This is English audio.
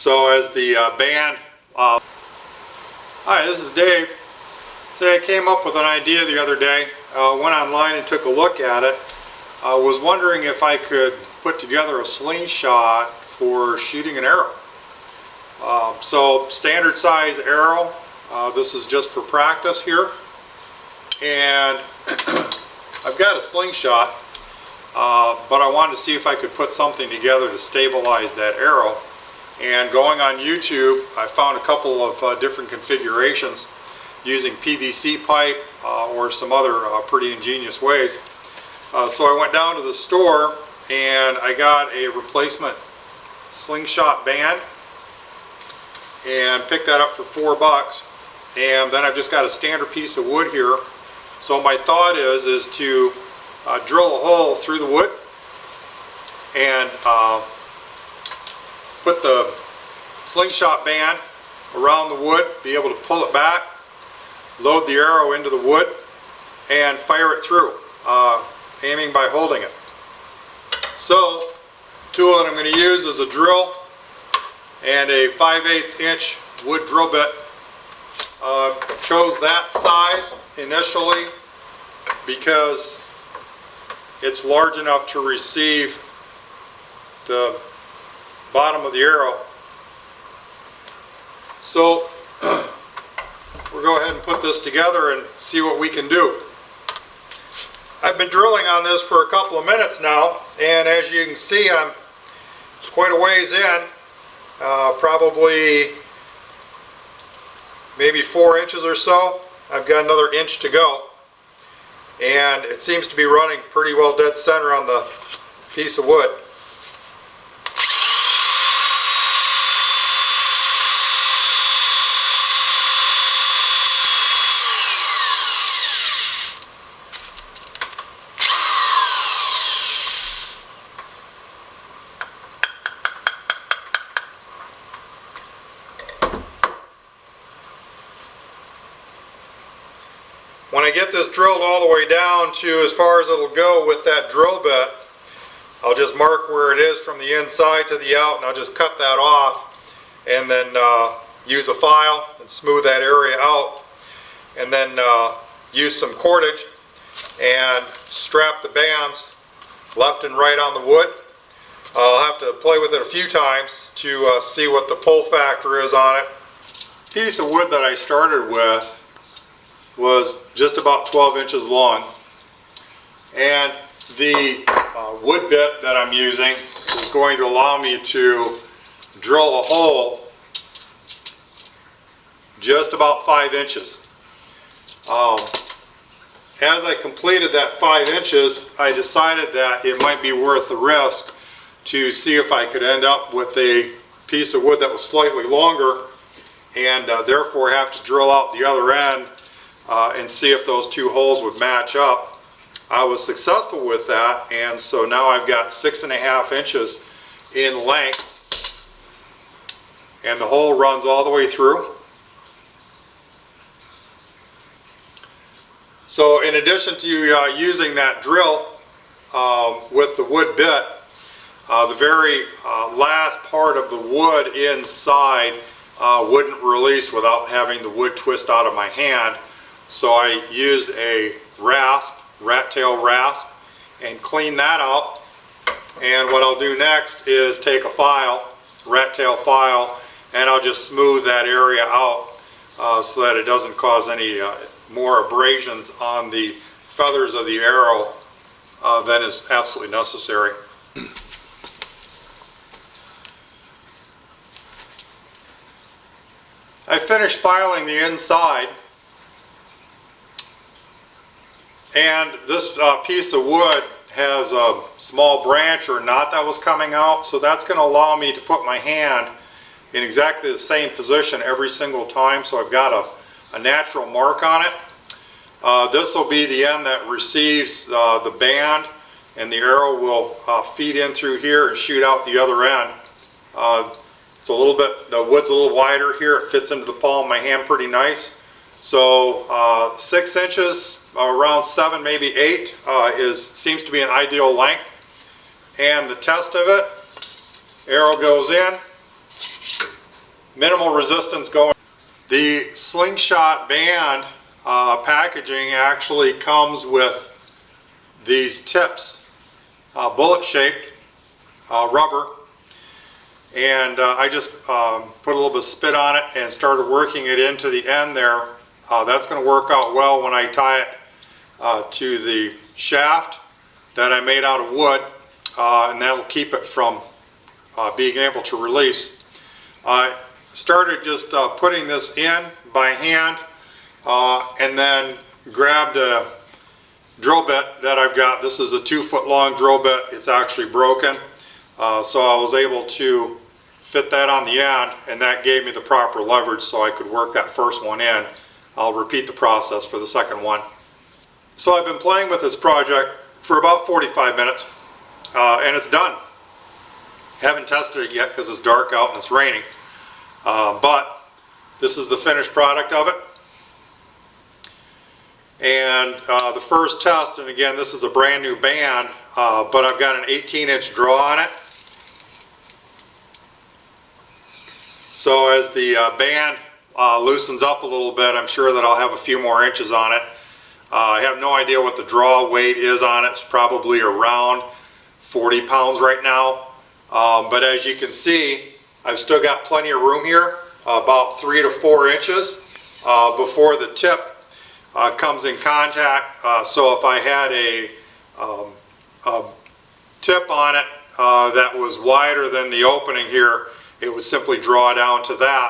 So as the band, hi, this is Dave. So I came up with an idea the other day, went online and took a look at it. I was wondering if I could put together a slingshot for shooting an arrow. So standard size arrow, this is just for practice here. And I've got a slingshot, but I wanted to see if I could put something together to stabilize that arrow. And going on YouTube, I found a couple of different configurations using PVC pipe or some other pretty ingenious ways. So I went down to the store and I got a replacement slingshot band and picked that up for $4. And then I've just got a standard piece of wood here. So my thought is to drill a hole through the wood and put the slingshot band around the wood, be able to pull it back, load the arrow into the wood, and fire it through, aiming by holding it. So, the tool that I'm going to use is a drill and a 5/8 inch wood drill bit. Chose that size initially because it's large enough to receive the bottom of the arrow. So we'll go ahead and put this together and see what we can do. I've been drilling on this for a couple of minutes now, and as you can see, I'm quite a ways in, probably maybe 4 inches or so. I've got another inch to go, and it seems to be running pretty well dead center on the piece of wood. When I get this drilled all the way down to as far as it'll go with that drill bit, I'll just mark where it is from the inside to the out, and I'll just cut that off and then use a file and smooth that area out, and then use some cordage and strap the bands left and right on the wood. I'll have to play with it a few times to see what the pull factor is on it. The piece of wood that I started with was just about 12 inches long, and the wood bit that I'm using is going to allow me to drill a hole just about 5 inches. As I completed that 5 inches, I decided that it might be worth the risk to see if I could end up with a piece of wood that was slightly longer, and therefore have to drill out the other end and see if those two holes would match up. I was successful with that, and so now I've got 6.5 inches in length, and the hole runs all the way through. So in addition to using that drill with the wood bit, the very last part of the wood inside wouldn't release without having the wood twist out of my hand. So I used a rasp, rat tail rasp, and clean that out. And what I'll do next is take a file, rat tail file, and I'll just smooth that area out so that it doesn't cause any more abrasions on the feathers of the arrow than is absolutely necessary. I finished filing the inside. And this piece of wood has a small branch or knot that was coming out, so that's going to allow me to put my hand in exactly the same position every single time, so I've got a natural mark on it. This will be the end that receives the band, and the arrow will feed in through here and shoot out the other end. It's a little bit, the wood's a little wider here, it fits into the palm of my hand pretty nice. So 6 inches, around 7, maybe 8, seems to be an ideal length. And the test of it, arrow goes in, minimal resistance going. The slingshot band packaging actually comes with these tips, bullet shaped rubber, and I just put a little bit of spit on it and started working it into the end there. That's going to work out well when I tie it to the shaft that I made out of wood, and that'll keep it from being able to release. I started just putting this in by hand, and then grabbed a drill bit that I've got. This is a 2-foot long drill bit. It's actually broken, so I was able to fit that on the end, and that gave me the proper leverage so I could work that first one in. I'll repeat the process for the second one. So I've been playing with this project for about 45 minutes, and it's done. Haven't tested it yet because it's dark out and it's raining, but this is the finished product of it. And the first test, and again this is a brand new band, but I've got an 18-inch draw on it. So as the band loosens up a little bit, I'm sure that I'll have a few more inches on it. I have no idea what the draw weight is on it. It's probably around 40 pounds right now. But as you can see, I've still got plenty of room here, about 3 to 4 inches before the tip comes in contact. So if I had a tip on it that was wider than the opening here, it would simply draw down to that.